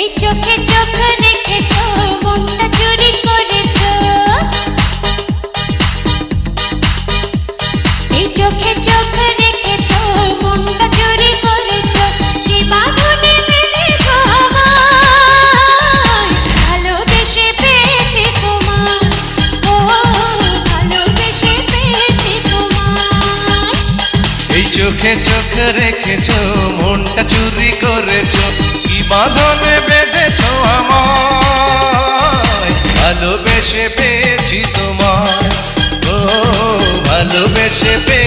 এই চোখে চোখ রেখেছো, মনটা চুরি করেছো। এই চোখে চোখ রেখেছো, মনটা চুরি করেছো। কি বাঁধনে বেঁধেছো আমায়, ভালোবেসে পেয়েছি তোমায়। ও ভালোবেসে পেয়েছি তোমায়। এই চোখে চোখ রেখেছো, মনটা চুরি করেছো। কি বাঁধনে বেঁধেছো আমায়, ভালোবেসে পেয়েছি তোমায়। ও ভালোবেসে পেয়েছি।